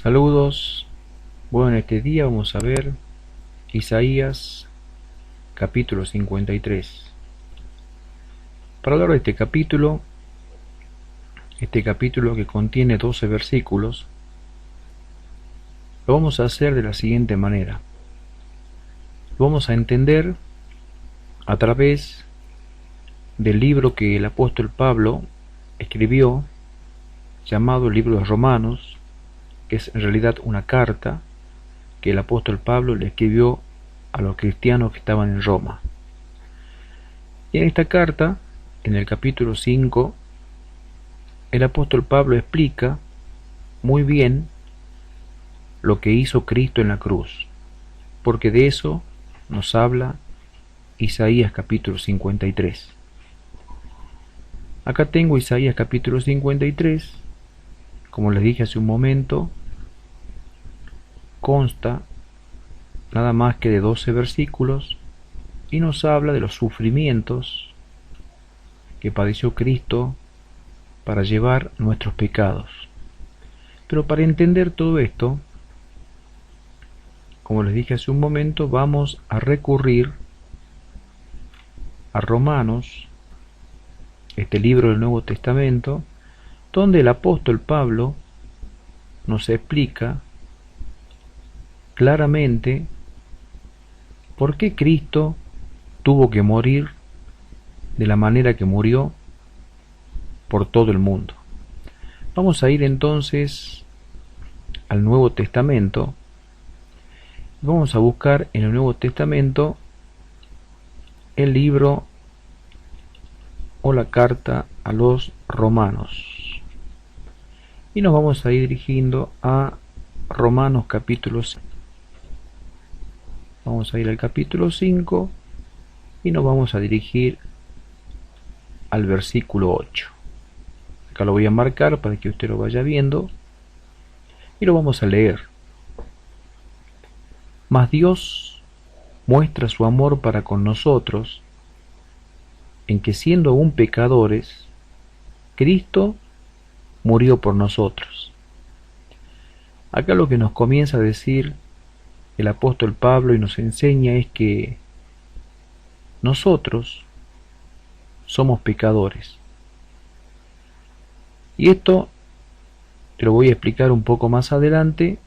Saludos. Bueno, en este día vamos a ver Isaías capítulo 53. Para hablar de este capítulo que contiene 12 versículos, lo vamos a hacer de la siguiente manera. Lo vamos a entender a través del libro que el apóstol Pablo escribió, llamado el libro de Romanos, que es en realidad una carta que el apóstol Pablo le escribió a los cristianos que estaban en Roma. Y en esta carta, en el capítulo 5, el apóstol Pablo explica muy bien lo que hizo Cristo en la cruz, porque de eso nos habla Isaías capítulo 53. Acá tengo Isaías capítulo 53, como les dije hace un momento, consta nada más que de 12 versículos y nos habla de los sufrimientos que padeció Cristo para llevar nuestros pecados. Pero para entender todo esto, como les dije hace un momento, vamos a recurrir a Romanos, este libro del Nuevo Testamento, donde el apóstol Pablo nos explica claramente por qué Cristo tuvo que morir de la manera que murió por todo el mundo. Vamos a ir entonces al Nuevo Testamento. Vamos a buscar en el Nuevo Testamento el libro o la carta a los Romanos. Y nos vamos a ir dirigiendo a Romanos capítulo 5. Vamos a ir al capítulo 5 y nos vamos a dirigir al versículo 8. Acá lo voy a marcar para que usted lo vaya viendo y lo vamos a leer. Mas Dios muestra su amor para con nosotros en que, siendo aún pecadores, Cristo murió por nosotros. Acá lo que nos comienza a decir el apóstol Pablo y nos enseña es que nosotros somos pecadores. Y esto te lo voy a explicar un poco más adelante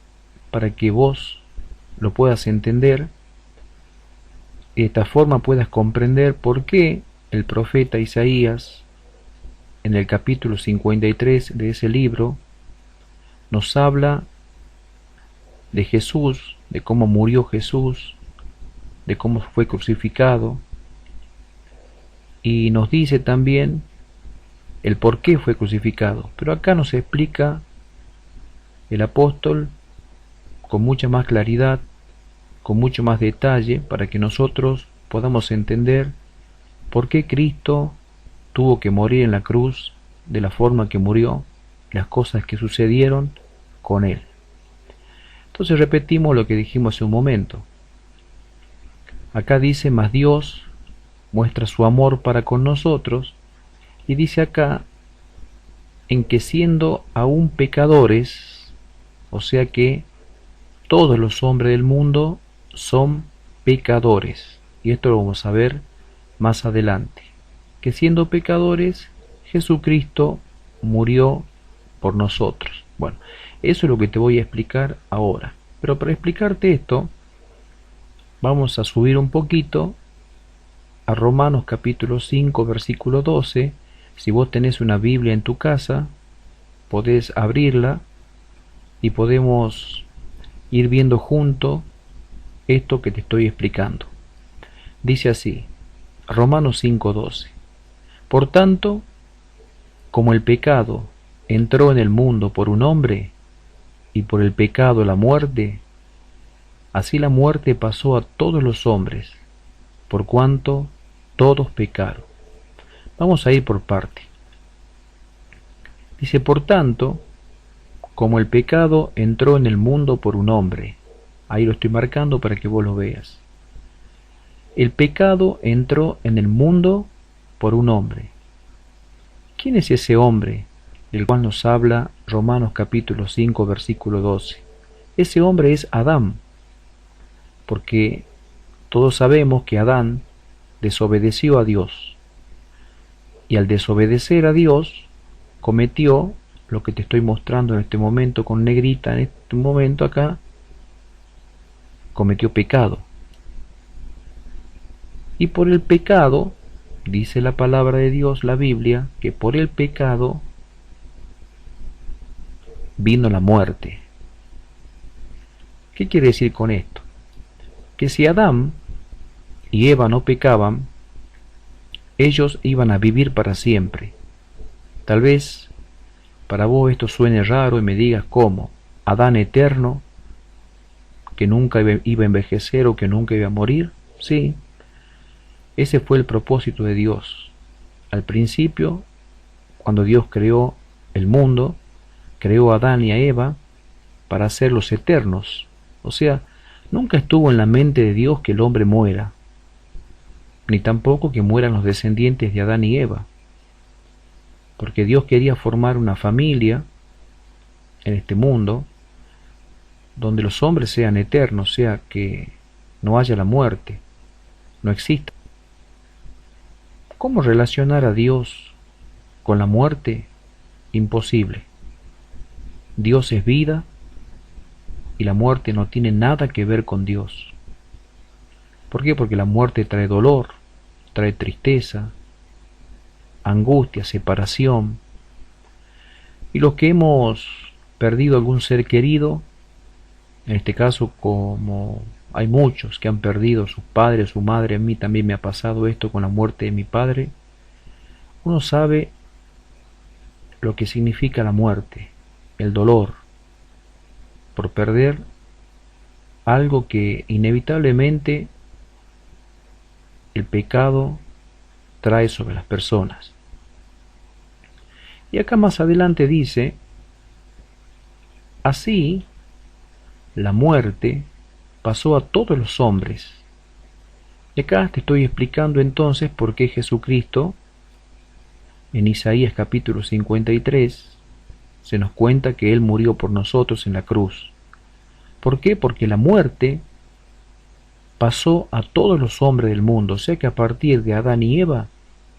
para que vos lo puedas entender y de esta forma puedas comprender por qué el profeta Isaías, en el capítulo 53 de ese libro, nos habla de Jesús, de cómo murió Jesús, de cómo fue crucificado, y nos dice también el por qué fue crucificado. Pero acá nos explica el apóstol con mucha más claridad, con mucho más detalle, para que nosotros podamos entender por qué Cristo tuvo que morir en la cruz de la forma que murió, las cosas que sucedieron con él. Entonces repetimos lo que dijimos hace un momento. Acá dice, mas Dios muestra su amor para con nosotros, y dice acá, en que siendo aún pecadores, o sea que todos los hombres del mundo son pecadores, y esto lo vamos a ver más adelante, que siendo pecadores, Jesucristo murió por nosotros. Bueno, eso es lo que te voy a explicar ahora. Pero para explicarte esto, vamos a subir un poquito a Romanos capítulo 5, versículo 12. Si vos tenés una Biblia en tu casa, podés abrirla y podemos ir viendo junto esto que te estoy explicando. Dice así, Romanos 5:12. Por tanto, como el pecado entró en el mundo por un hombre, y por el pecado la muerte, así la muerte pasó a todos los hombres, por cuanto todos pecaron. Vamos a ir por parte. Dice, por tanto, como el pecado entró en el mundo por un hombre, ahí lo estoy marcando para que vos lo veas. El pecado entró en el mundo por un hombre. ¿Quién es ese hombre del cual nos habla Romanos capítulo 5, versículo 12? Ese hombre es Adán, porque todos sabemos que Adán desobedeció a Dios, y al desobedecer a Dios cometió lo que te estoy mostrando en este momento con negrita, en este momento acá, cometió pecado. Y por el pecado, dice la palabra de Dios, la Biblia, que por el pecado vino la muerte. ¿Qué quiere decir con esto? Que si Adán y Eva no pecaban, ellos iban a vivir para siempre. Tal vez para vos esto suene raro y me digas cómo, Adán eterno, que nunca iba a envejecer o que nunca iba a morir. Sí, ese fue el propósito de Dios. Al principio, cuando Dios creó el mundo, creó a Adán y a Eva para hacerlos eternos. O sea, nunca estuvo en la mente de Dios que el hombre muera, ni tampoco que mueran los descendientes de Adán y Eva, porque Dios quería formar una familia en este mundo donde los hombres sean eternos, o sea, que no haya la muerte, no exista. ¿Cómo relacionar a Dios con la muerte? Imposible. Dios es vida y la muerte no tiene nada que ver con Dios. ¿Por qué? Porque la muerte trae dolor, trae tristeza, angustia, separación. Y los que hemos perdido algún ser querido, en este caso como hay muchos que han perdido sus padres, su madre, a mí también me ha pasado esto con la muerte de mi padre, uno sabe lo que significa la muerte, el dolor, por perder algo que inevitablemente el pecado trae sobre las personas. Y acá más adelante dice, así la muerte pasó a todos los hombres. Y acá te estoy explicando entonces por qué Jesucristo, en Isaías capítulo 53, se nos cuenta que Él murió por nosotros en la cruz. ¿Por qué? Porque la muerte pasó a todos los hombres del mundo, o sea que a partir de Adán y Eva,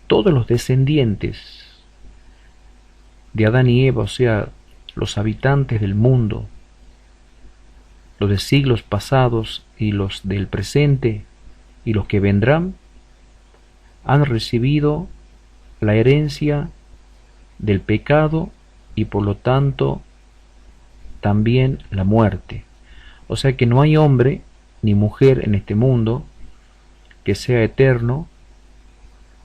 todos los descendientes de Adán y Eva, o sea, los habitantes del mundo, los de siglos pasados y los del presente y los que vendrán, han recibido la herencia del pecado y por lo tanto también la muerte. O sea que no hay hombre ni mujer en este mundo que sea eterno,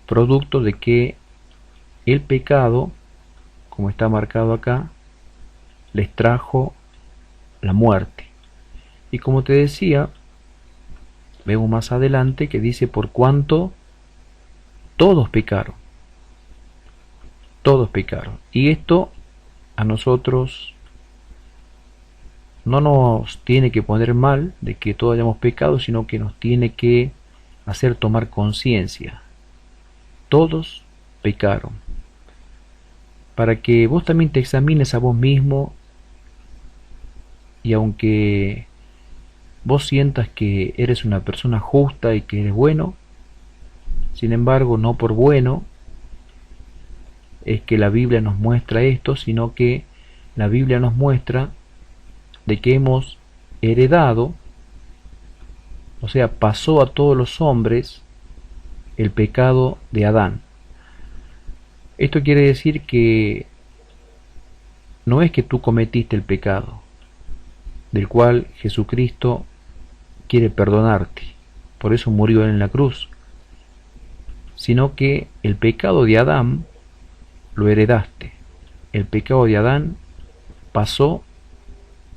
producto de que el pecado, como está marcado acá, les trajo la muerte. Y como te decía, vemos más adelante que dice, por cuanto todos pecaron. Todos pecaron. Y esto a nosotros no nos tiene que poner mal de que todos hayamos pecado, sino que nos tiene que hacer tomar conciencia. Todos pecaron. Para que vos también te examines a vos mismo y aunque vos sientas que eres una persona justa y que eres bueno, sin embargo no por bueno es que la Biblia nos muestra esto, sino que la Biblia nos muestra de que hemos heredado, o sea, pasó a todos los hombres el pecado de Adán. Esto quiere decir que no es que tú cometiste el pecado, del cual Jesucristo quiere perdonarte, por eso murió en la cruz, sino que el pecado de Adán lo heredaste. El pecado de Adán pasó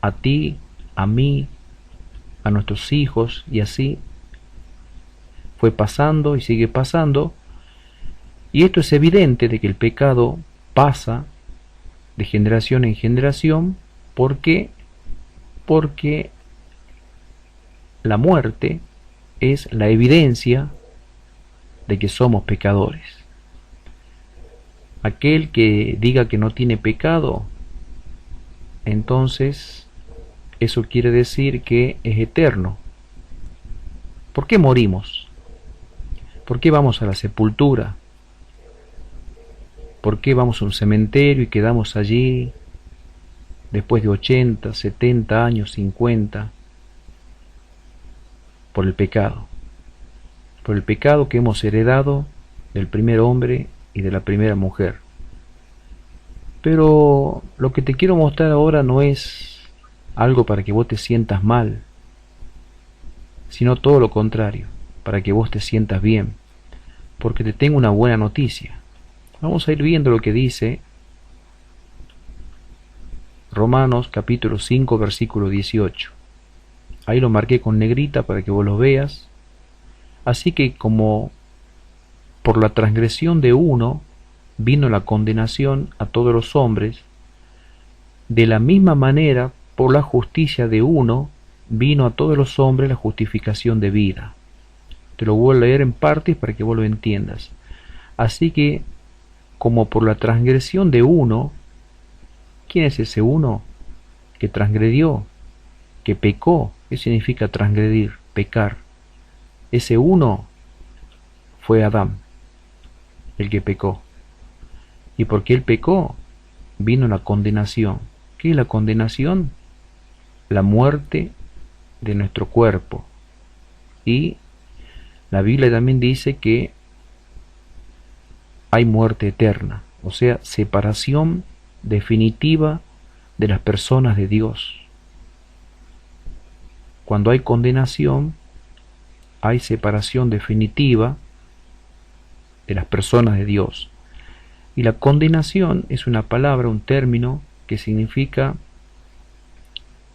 a ti, a mí, a nuestros hijos, y así fue pasando y sigue pasando. Y esto es evidente de que el pecado pasa de generación en generación. ¿Por qué? Porque la muerte es la evidencia de que somos pecadores. Aquel que diga que no tiene pecado, entonces eso quiere decir que es eterno. ¿Por qué morimos? ¿Por qué vamos a la sepultura? ¿Por qué vamos a un cementerio y quedamos allí después de 80, 70 años, 50? Por el pecado. Por el pecado que hemos heredado del primer hombre y de la primera mujer. Pero lo que te quiero mostrar ahora no es algo para que vos te sientas mal, sino todo lo contrario, para que vos te sientas bien, porque te tengo una buena noticia. Vamos a ir viendo lo que dice Romanos capítulo 5 versículo 18. Ahí lo marqué con negrita para que vos lo veas. Así que como por la transgresión de uno vino la condenación a todos los hombres, de la misma manera por la justicia de uno vino a todos los hombres la justificación de vida. Te lo voy a leer en partes para que vos lo entiendas. Así que como por la transgresión de uno, ¿quién es ese uno? Que transgredió, que pecó. ¿Qué significa transgredir? Pecar. Ese uno fue Adán, el que pecó. Y porque él pecó, vino la condenación. ¿Qué es la condenación? La muerte de nuestro cuerpo. Y la Biblia también dice que hay muerte eterna, o sea, separación definitiva de las personas de Dios. Cuando hay condenación, hay separación definitiva de las personas de Dios. Y la condenación es una palabra, un término que significa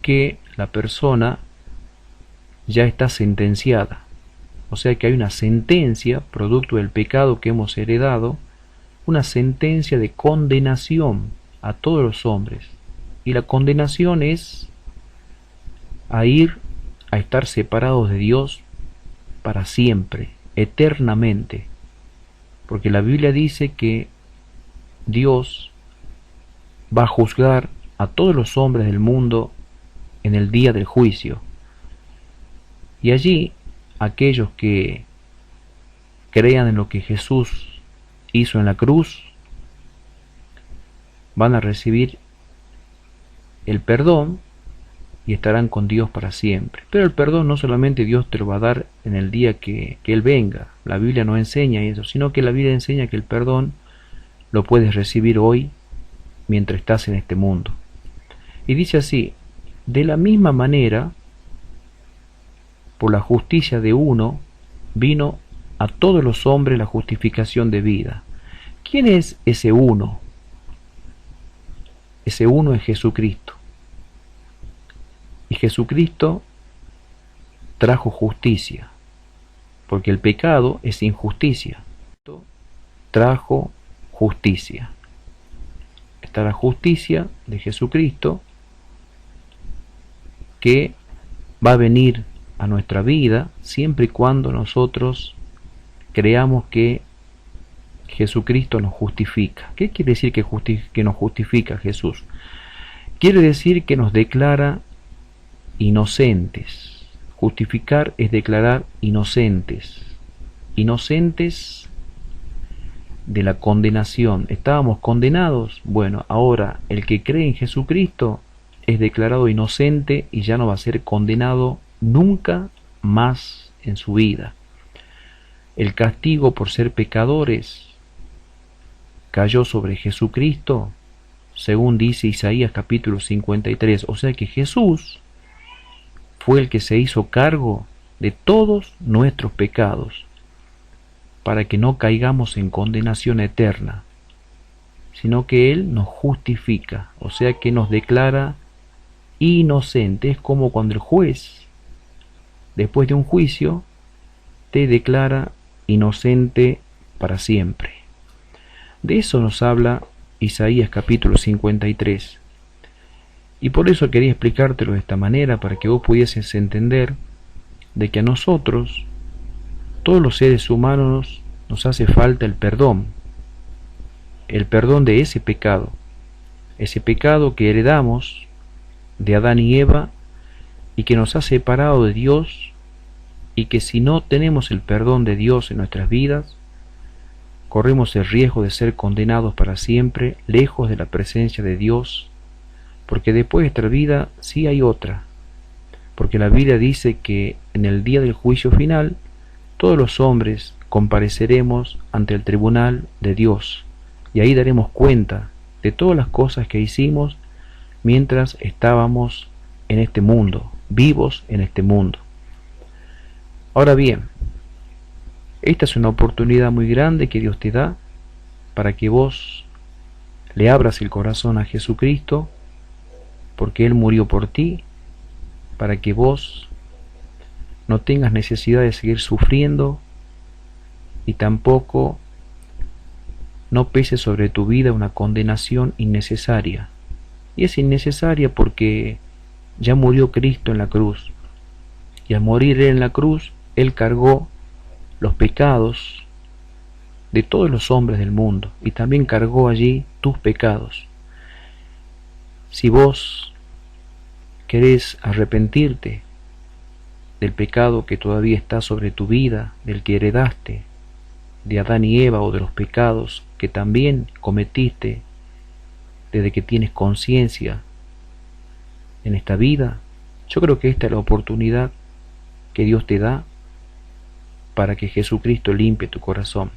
que la persona ya está sentenciada. O sea que hay una sentencia, producto del pecado que hemos heredado, una sentencia de condenación a todos los hombres. Y la condenación es a estar separados de Dios para siempre, eternamente. Porque la Biblia dice que Dios va a juzgar a todos los hombres del mundo en el día del juicio. Y allí, aquellos que crean en lo que Jesús hizo en la cruz, van a recibir el perdón y estarán con Dios para siempre. Pero el perdón no solamente Dios te lo va a dar en el día que Él venga. La Biblia no enseña eso, sino que la Biblia enseña que el perdón lo puedes recibir hoy mientras estás en este mundo. Y dice así: de la misma manera, por la justicia de uno, vino a todos los hombres la justificación de vida. ¿Quién es ese uno? Ese uno es Jesucristo. Y Jesucristo trajo justicia, porque el pecado es injusticia. Trajo justicia. Está la justicia de Jesucristo que va a venir a nuestra vida siempre y cuando nosotros creamos que Jesucristo nos justifica. ¿Qué quiere decir que nos justifica Jesús? Quiere decir que nos declara inocentes. Justificar es declarar inocentes. Inocentes de la condenación. ¿Estábamos condenados? Bueno, ahora el que cree en Jesucristo es declarado inocente y ya no va a ser condenado nunca más en su vida. El castigo por ser pecadores cayó sobre Jesucristo, según dice Isaías capítulo 53. O sea que Jesús fue el que se hizo cargo de todos nuestros pecados, para que no caigamos en condenación eterna, sino que Él nos justifica, o sea que nos declara inocente. Es como cuando el juez, después de un juicio, te declara inocente para siempre. De eso nos habla Isaías capítulo 53. Y por eso quería explicártelo de esta manera, para que vos pudieses entender de que a nosotros, todos los seres humanos, nos hace falta el perdón de ese pecado que heredamos de Adán y Eva, y que nos ha separado de Dios, y que si no tenemos el perdón de Dios en nuestras vidas, corremos el riesgo de ser condenados para siempre, lejos de la presencia de Dios, porque después de esta vida sí hay otra, porque la Biblia dice que en el día del juicio final, todos los hombres compareceremos ante el tribunal de Dios, y ahí daremos cuenta de todas las cosas que hicimos mientras estábamos en este mundo, vivos en este mundo. Ahora bien, esta es una oportunidad muy grande que Dios te da para que vos le abras el corazón a Jesucristo, porque Él murió por ti, para que vos no tengas necesidad de seguir sufriendo y tampoco no pese sobre tu vida una condenación innecesaria. Y es innecesaria porque ya murió Cristo en la cruz. Y al morir Él en la cruz, Él cargó los pecados de todos los hombres del mundo y también cargó allí tus pecados. Si vos querés arrepentirte del pecado que todavía está sobre tu vida, del que heredaste de Adán y Eva, o de los pecados que también cometiste desde que tienes conciencia en esta vida, yo creo que esta es la oportunidad que Dios te da para que Jesucristo limpie tu corazón.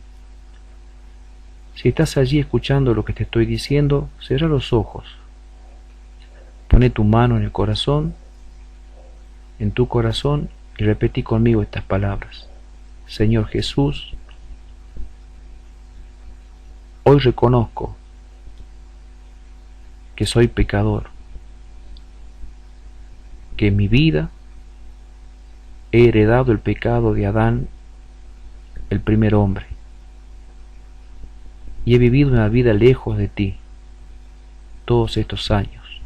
Si estás allí escuchando lo que te estoy diciendo, cierra los ojos, pone tu mano en el corazón, en tu corazón, y repetí conmigo estas palabras. Señor Jesús, hoy reconozco que soy pecador, que en mi vida he heredado el pecado de Adán, el primer hombre, y he vivido una vida lejos de ti todos estos años.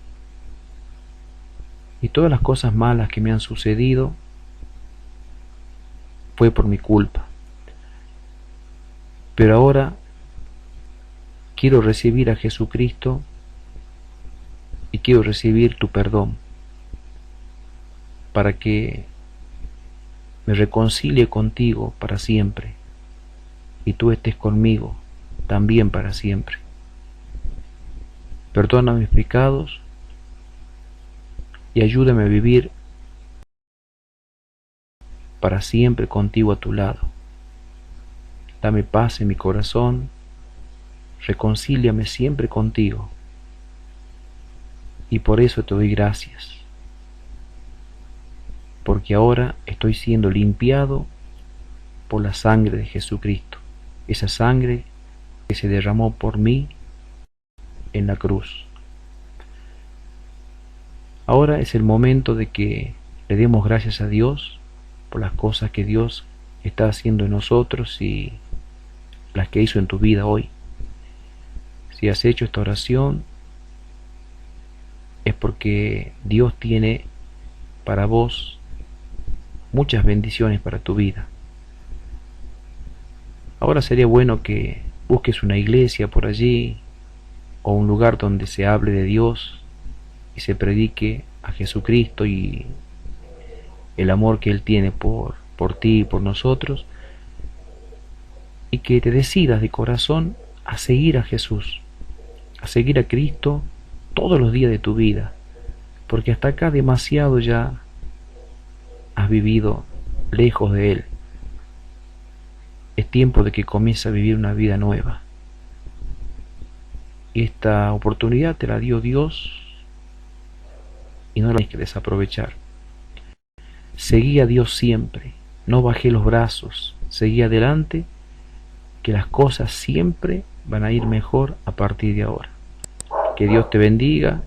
Y todas las cosas malas que me han sucedido fue por mi culpa. Pero ahora quiero recibir a Jesucristo y quiero recibir tu perdón para que me reconcilie contigo para siempre y tú estés conmigo también para siempre. Perdona mis pecados y ayúdame a vivir para siempre contigo a tu lado. Dame paz en mi corazón, reconcíliame siempre contigo, y por eso te doy gracias, porque ahora estoy siendo limpiado por la sangre de Jesucristo, esa sangre que se derramó por mí en la cruz. Ahora es el momento de que le demos gracias a Dios por las cosas que Dios está haciendo en nosotros y las que hizo en tu vida hoy. Si has hecho esta oración, es porque Dios tiene para vos muchas bendiciones para tu vida. Ahora sería bueno que busques una iglesia por allí, o un lugar donde se hable de Dios y se predique a Jesucristo y el amor que Él tiene por ti y por nosotros, y que te decidas de corazón a seguir a Jesús, a seguir a Cristo todos los días de tu vida, porque hasta acá demasiado ya has vivido lejos de Él. Es tiempo de que comiences a vivir una vida nueva. Y esta oportunidad te la dio Dios y no la tienes que desaprovechar. Seguí a Dios siempre, no bajé los brazos, seguí adelante, que las cosas siempre van a ir mejor a partir de ahora. Que Dios te bendiga